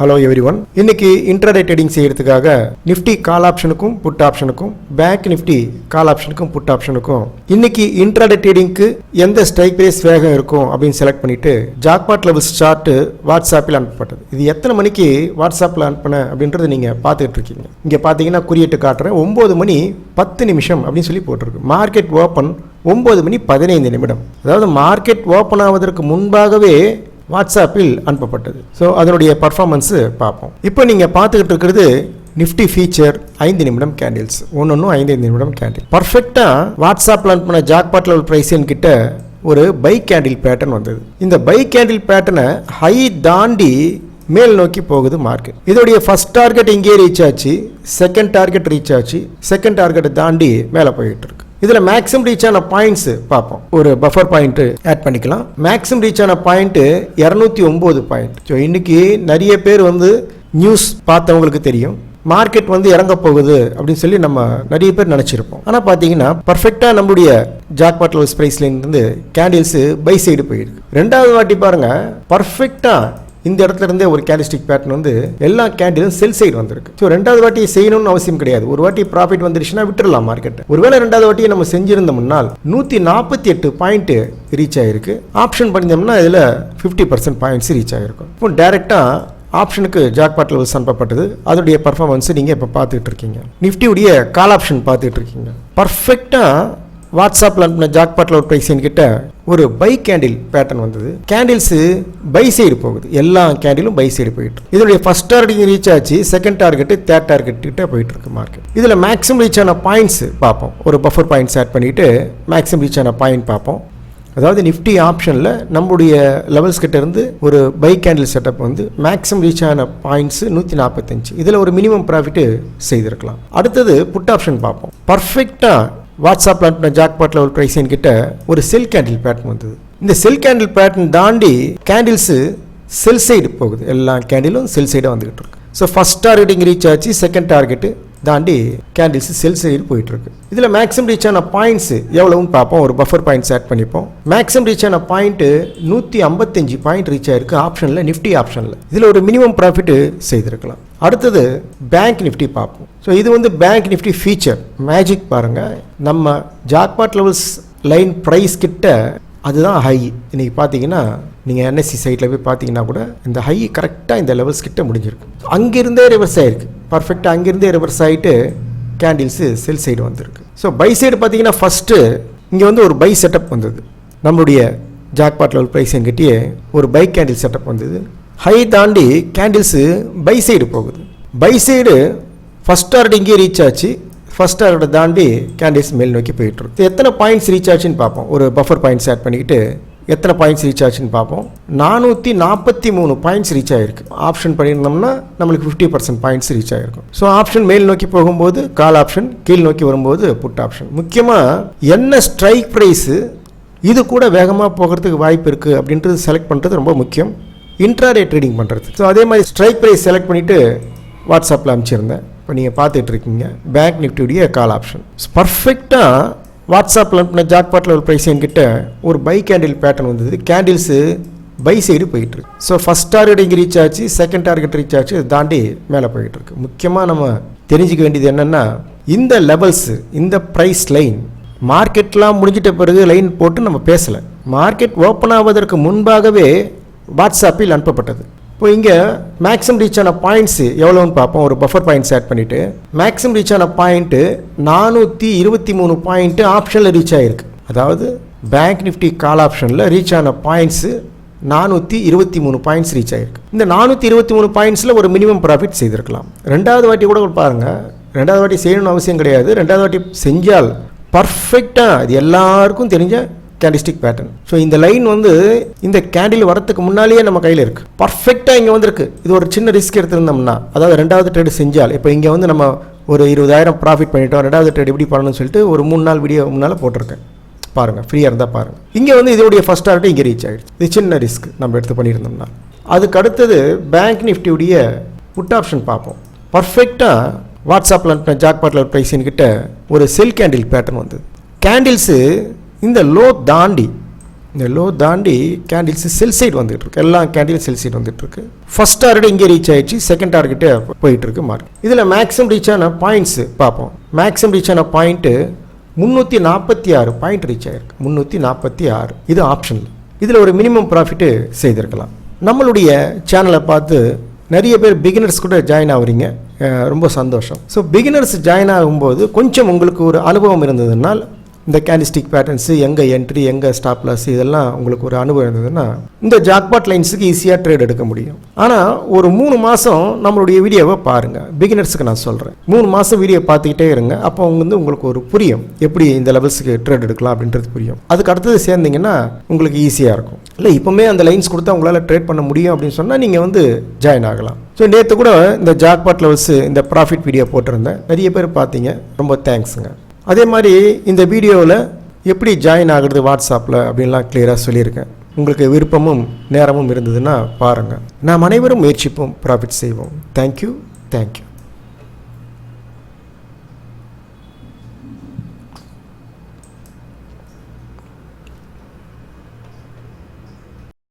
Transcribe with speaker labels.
Speaker 1: Hello everyone. இன்னைக்கு intraday trading செய்யறதுக்காக Nifty கால் ஆப்ஷனுக்கும் put ஆப்ஷனுக்கும் bank Nifty கால் ஆப்ஷனுக்கும் put ஆப்ஷனுக்கும் இன்னைக்கு இன்ட்ராடே ட்ரேடிங்க்கு எந்த ஸ்ட்ரைக் பிரைஸ் வேகம் இருக்கும் அப்படின்னு செலக்ட் பண்ணிட்டு ஜாக்பாட் லெவல்ஸ் சார்ட் வாட்ஸ்அப்பில் அனுப்பப்பட்டது. இது எத்தனை மணிக்கு வாட்ஸ்அப்பில் அனுப்பினேன் அப்படின்றது நீங்க பார்த்துட்டு இருக்கீங்க. இங்க பாத்தீங்கன்னா குறியீட்டு காட்டுறேன். 9 மணி 10 நிமிஷம் அப்படின்னு சொல்லி போட்டிருக்கு. மார்க்கெட் ஓப்பன் 9 மணி 15 நிமிடம். அதாவது மார்க்கெட் ஓப்பன் ஆவதற்கு முன்பாகவே வாட்ஸ்அப்பில் அனுப்பப்பட்டது. ஸோ அதனுடைய பர்ஃபார்மன்ஸு பார்ப்போம். இப்போ நீங்கள் பார்த்துக்கிட்டு இருக்கிறது நிஃப்டி ஃபீச்சர் 5 நிமிடம் கேண்டில்ஸ். ஒன்னொன்னும் 5 நிமிடம் கேண்டில். பர்ஃபெக்டாக வாட்ஸ்அப்பில் அனுப்பின ஜாக்பாட் லெவல் பிரைஸின் கிட்ட ஒரு பை கேண்டில் பேட்டர்ன் வந்தது. இந்த பை கேண்டில் பேட்டர்னை ஹை தாண்டி மேல் நோக்கி போகுது மார்க்கெட். இதோடைய ஃபர்ஸ்ட் டார்கெட் இங்கே ரீச் ஆச்சு, செகண்ட் டார்கெட் ரீச் ஆச்சு, செகண்ட் டார்கெட் தாண்டி மேலே போயிட்டு இருக்கு. இதுல மேக்ஸிமம் ரீச் ஆன பாயிண்ட்ஸ் பார்ப்போம். ஒரு பஃபர் பாயிண்ட் ஆட் பண்ணிக்கலாம். மேக்ஸிமம் ரீச் ஆன பாயிண்ட் 209 பாயிண்ட். ஸோ இன்னைக்கு நிறைய பேர் நியூஸ் பார்த்தவங்களுக்கு தெரியும் மார்க்கெட் இறங்க போகுது அப்படின்னு சொல்லி நம்ம நிறைய பேர் நினைச்சிருப்போம். ஆனா பாத்தீங்கன்னா பர்ஃபெக்டா நம்மளுடைய ஜாக்பாட் லெவல்ஸ் பிரைஸ்ல இருந்து கேண்டில்ஸ் பை சைடு போயிருக்கு. ரெண்டாவது வாட்டி பாருங்க, பர்ஃபெக்டா இந்த இடத்துல இருந்தே ஒரு கேண்டில்ஸ்டிக் பேட்டர்ன் எல்லா கேண்டிலும் செல் சைடு வந்திருக்கு. ஸோ ரெண்டாவது வாட்டி செய்யணும்னு அவசியம் கிடையாது. ஒரு வாட்டி ப்ராஃபிட் வந்துருச்சுன்னா விட்டுடலாம் மார்க்கெட். ஒருவேளை ரெண்டாவது வாட்டியை நம்ம செஞ்சிருந்தோம்னால் 148 பாயிண்ட் ரீச் ஆயிருக்கு. ஆப்ஷன் பண்ணியிருந்தோம்னா இதில் 50% பாயிண்ட்ஸ் ரீச் ஆகிருக்கும். இப்போ டைரக்டா ஆப்ஷனுக்கு ஜாக்பாட் லெவல்ஸ் அனுப்பப்பட்டது. அதோடைய பர்ஃபார்மன்ஸ் நீங்க இப்போ பார்த்துட்டு இருக்கீங்க. நிஃப்டியுடைய கால் ஆப்ஷன் பார்த்துட்டு இருக்கீங்க. பர்ஃபெக்டா வாட்ஸ்அப்ல அனுப்பின ஜாக்பாட் லெவல் பிரைஸ் கிட்ட ஒரு பை கேண்டில் பேட்டர்ன் வந்தது. கேண்டில்ஸ் பை சைடு போகுது. எல்லா கேண்டிலும் பை சைடு போயிட்டு. இதனுடைய ஃபர்ஸ்ட் டார்கெட் ரீச் ஆச்சு, செகண்ட் டார்கெட், தேர்ட் டார்கெட் கிட்ட போயிட்டு இருக்கு மார்க்கெட். இதுல மேக்ஸிமம் ரீச் ஆன பாயிண்ட்ஸ் பார்ப்போம். ஒரு பஃபர் பாயிண்ட்ஸ் ஆட் பண்ணிட்டு மேக்ஸிமம் ரீச் ஆன பாயிண்ட் பார்ப்போம். அதாவது நிஃப்டி ஆப்ஷனில் நம்முடைய லெவல்ஸ் கிட்ட இருந்து ஒரு buy candle setup maximum reach ஆன பாயிண்ட்ஸ் 145. இதில் ஒரு மினிமம் ப்ராஃபிட் செய்திருக்கலாம். அடுத்தது புட் ஆப்ஷன் பார்ப்போம். பர்ஃபெக்டா வாட்ஸ்அப்ல அனுப்பின ஜாக்பாட் லெவல் பிரைஸின் கிட்ட ஒரு செல் கேண்டில் பேட்டர்ன் வந்தது. இந்த செல் கேண்டில் பேட்டர்ன் தாண்டி கேண்டில்ஸ் செல் சைடு போகுது. எல்லா கேண்டிலும் செல் சைடாக வந்துகிட்டு இருக்கு. ஸோ ஃபர்ஸ்ட் டார்கெட்டிங் ரீச் ஆச்சு, செகண்ட் டார்கெட்டு தாண்டி கேண்டில்ஸ் செல் சைடு போயிட்டு இருக்கு. இதுல மேக்ஸிமம் ரீச் ஆன பாயிண்ட்ஸ் எவ்வளவுன்னு பார்ப்போம். ஒரு பஃபர் பாயிண்ட்ஸ் ஆட் பண்ணிப்போம். மேக்ஸிமம் ரீச் ஆன பாயிண்ட் 155 பாயிண்ட் ரீச் ஆயிருக்கு ஆப்ஷன்ல, நிஃப்டி ஆப்ஷன்ல. இதுல ஒரு மினிமம் ப்ராஃபிட் செய்திருக்கலாம். அடுத்தது பேங்க் நிஃப்டி பார்ப்போம். ஸோ இது பேங்க் நிஃப்டி ஃபீச்சர் மேஜிக் பாருங்க. நம்ம ஜாக்பாட் லெவல்ஸ் லைன் ப்ரைஸ் கிட்ட அதுதான் ஹை. இன்னைக்கு பார்த்தீங்கன்னா நீங்கள் என்எஸ்சி சைட்டில் போய் பார்த்தீங்கன்னா கூட இந்த ஹை கரெக்டாக இந்த லெவல்ஸ் கிட்ட முடிஞ்சிருக்கு. அங்கிருந்தே ரிவர்ஸ் ஆயிருக்கு. பர்ஃபெக்டாக அங்கிருந்தே ரிவர்ஸ் ஆகிட்டு கேண்டில்ஸ் செல் சைடு வந்திருக்கு. ஸோ பை சைடு பார்த்தீங்கன்னா ஃபர்ஸ்ட்டு இங்கே ஒரு பை செட்டப் வந்தது. நம்மளுடைய ஜாக்பாட் லெவல் ப்ரைஸ் என்கிட்டயே ஒரு பை கேண்டில் செட்டப் வந்தது. ஹை தாண்டி கேண்டில்ஸ் பை சைடு போகுது. பை சைடு ஃபர்ஸ்ட் டார்கெட் இங்கே ரீச் ஆச்சு, ஃபர்ஸ்ட் டார்கெட் தாண்டி கேண்டில்ஸ் மேல் நோக்கி போயிட்டு இருக்கு. எத்தனை பாயிண்ட்ஸ் ரீச் ஆச்சுன்னு பார்ப்போம். ஒரு பஃபர் பாயிண்ட்ஸ் ஆட் பண்ணிக்கிட்டு எத்தனை பாயிண்ட்ஸ் ரீச் ஆச்சுன்னு பார்ப்போம். 443 பாயிண்ட்ஸ் ரீச் ஆயிருக்கு. ஆப்ஷன் பண்ணியிருந்தோம்னா நம்மளுக்கு 50% பாயிண்ட்ஸ் ரீச் ஆயிருக்கும். ஸோ ஆப்ஷன் மேல் நோக்கி போகும்போது கால் ஆப்ஷன், கீழ் நோக்கி வரும்போது புட் ஆப்ஷன். முக்கியமாக என்ன ஸ்ட்ரைக் ப்ரைஸ் இது கூட வேகமாக போகிறதுக்கு வாய்ப்பு இருக்குது அப்படின்றது செலக்ட் பண்ணுறது ரொம்ப முக்கியம் இன்ட்ராடே ட்ரேடிங் பண்ணுறது. ஸோ அதே மாதிரி ஸ்ட்ரைக் ப்ரைஸ் செலக்ட் பண்ணிவிட்டு வாட்ஸ்அப்பில் அனுப்பிச்சிருந்தேன். இப்போ நீங்கள் பார்த்துட்டு இருக்கீங்க பேங்க் நிஃப்டியுடைய கால் ஆப்ஷன். பர்ஃபெக்டாக வாட்ஸ்அப்பில் அனுப்பின ஜாக்பாட் லெவல் பிரைஸ் என்கிட்ட ஒரு பை கேண்டில் பேட்டர்ன் வந்தது. கேண்டில்ஸு பை சைடு போயிட்டு இருக்கு. ஸோ ஃபர்ஸ்ட் டார்கெட் இங்கே ரீச் ஆச்சு, செகண்ட் டார்கெட் ரீச் ஆச்சு, தாண்டி மேலே போயிட்டு இருக்கு. முக்கியமாக நம்ம தெரிஞ்சுக்க வேண்டியது என்னென்னா இந்த லெவல்ஸ், இந்த ப்ரைஸ் லைன் மார்க்கெட்லாம் முடிஞ்சிட்ட பிறகு லைன் போட்டு நம்ம பேசலை. மார்க்கெட் ஓப்பன் ஆவதற்கு முன்பாகவே வாட்ஸ்அப்பில் அனுப்பப்பட்டது. இப்போ இங்கே மேக்ஸிமம் ரீச் ஆன பாயிண்ட்ஸ் எவ்வளோன்னு பார்ப்போம். ஒரு பஃபர் பாயிண்ட்ஸ் ஆட் பண்ணிவிட்டு மேக்ஸிமம் ரீச் ஆன பாயிண்ட்டு 423 பாயிண்ட்டு ஆப்ஷனில் ரீச் ஆகிருக்கு. அதாவது பேங்க் நிஃப்டி கால் ஆப்ஷனில் ரீச் ஆன பாயிண்ட்ஸு 423 பாயிண்ட்ஸ் ரீச் ஆகிருக்கு. இந்த 423 பாயிண்ட்ஸில் ஒரு மினிமம் ப்ராஃபிட் செய்திருக்கலாம். ரெண்டாவது வாட்டி கூட பாருங்கள். ரெண்டாவது வாட்டி செய்யணும்னு அவசியம் கிடையாது. ரெண்டாவது வாட்டி செஞ்சால் பர்ஃபெக்டாக அது எல்லாருக்கும் தெரிஞ்ச கேண்டிஸ்டிக் பேட்டர்ன். ஸோ இந்த லைன் இந்த கேண்டில் வரத்துக்கு முன்னாலேயே நம்ம கையில் இருக்குது. பர்ஃபெக்டாக இங்கே வந்திருக்கு. இது ஒரு சின்ன ரிஸ்க் எடுத்திருந்தோம்னா, அதாவது ரெண்டாவது ட்ரேடு செஞ்சால், இப்போ இங்கே நம்ம ஒரு 20,000 ப்ராஃபிட் பண்ணிட்டோம். ரெண்டாவது ட்ரேட் எப்படி பண்ணணும்னு சொல்லிட்டு ஒரு 3 நாள் வீடியோ முன்னால் போட்டிருக்கேன். பாருங்கள், ஃப்ரீயாக இருந்தால் பாருங்கள். இங்கே இதோடைய ஃபர்ஸ்ட் டார்கெட் இங்கே ரீச் ஆகிடுச்சு. இது சின்ன ரிஸ்க் நம்ம எடுத்து பண்ணியிருந்தோம்னா. அதுக்கு அடுத்தது பேங்க் நிஃப்டியுடைய புட் ஆப்ஷன் பார்ப்போம். பர்ஃபெக்டாக வாட்ஸ்அப்பில் அனுப்பின ஜாக்பாட் லெவல் பிரைஸ் கிட்ட ஒரு செல் கேண்டில் பேட்டர்ன் வந்தது. கேண்டில்ஸு இந்த லோ தாண்டி இந்த லோ தாண்டி கேண்டில்ஸ் செல் சைடு வந்துட்டு இருக்கு. எல்லா கேண்டிலும் செல் சைடு வந்துட்டு இருக்கு. ஃபர்ஸ்ட் டார்கெட் இங்கே ரீச் ஆயிடுச்சு, செகண்ட் டார்கெட்டே போயிட்டு இருக்கு மார்க்கெட். இதில் மேக்ஸிமம் ரீச் ஆன பாயிண்ட்ஸ் பார்ப்போம். மேக்ஸிமம் ரீச் ஆன பாயிண்ட்டு 346 பாயிண்ட் ரீச் ஆயிருக்கு. 346 இது ஆப்ஷனில். இதில் ஒரு மினிமம் ப்ராஃபிட்டு செய்திருக்கலாம். நம்மளுடைய சேனலை பார்த்து நிறைய பேர் பிகினர்ஸ் கூட ஜாயின் ஆகுறீங்க, ரொம்ப சந்தோஷம். ஸோ பிகினர்ஸ் ஜாயின் ஆகும்போது கொஞ்சம் உங்களுக்கு ஒரு அனுபவம் இருந்ததுனால் இந்த கேண்டிஸ்டிக் பேட்டர்ன்ஸு, எங்கே என்ட்ரி, எங்கே ஸ்டாப் லாஸ், இதெல்லாம் உங்களுக்கு ஒரு அனுபவம் இருந்ததுன்னா இந்த ஜாக்பாட் லைன்ஸுக்கு ஈஸியாக ட்ரேட் எடுக்க முடியும். ஆனால் ஒரு 3 மாதம் நம்மளுடைய வீடியோவை பாருங்கள். பிகினர்ஸுக்கு நான் சொல்கிறேன், 3 மாதம் வீடியோ பார்த்துக்கிட்டே இருங்க. அப்போ உங்களுக்கு ஒரு புரியும் எப்படி இந்த லெவல்ஸுக்கு ட்ரேட் எடுக்கலாம் அப்படின்றது புரியும். அதுக்கு அடுத்தது சேர்ந்தீங்கன்னா உங்களுக்கு ஈஸியாக இருக்கும். இல்லை இப்போவுமே அந்த லைன்ஸ் கொடுத்தா உங்களால் ட்ரேட் பண்ண முடியும் அப்படின்னு சொன்னால் நீங்கள் ஜாயின் ஆகலாம். ஸோ நேற்று கூட இந்த ஜாக்பாட் லெவல்ஸு இந்த ப்ராஃபிட் வீடியோ போட்டிருந்தேன், நிறைய பேர் பார்த்தீங்க, ரொம்ப தேங்க்ஸுங்க. அதே மாதிரி இந்த வீடியோவில் எப்படி ஜாயின் ஆகுறது வாட்ஸ்அப்பில் அப்படின்லாம் கிளியராக சொல்லியிருக்கேன். உங்களுக்கு விருப்பமும் நேரமும் இருந்ததுன்னா பாருங்கள். நாம் அனைவரும் முயற்சிப்போம், ப்ராஃபிட் செய்வோம். தேங்க்யூ.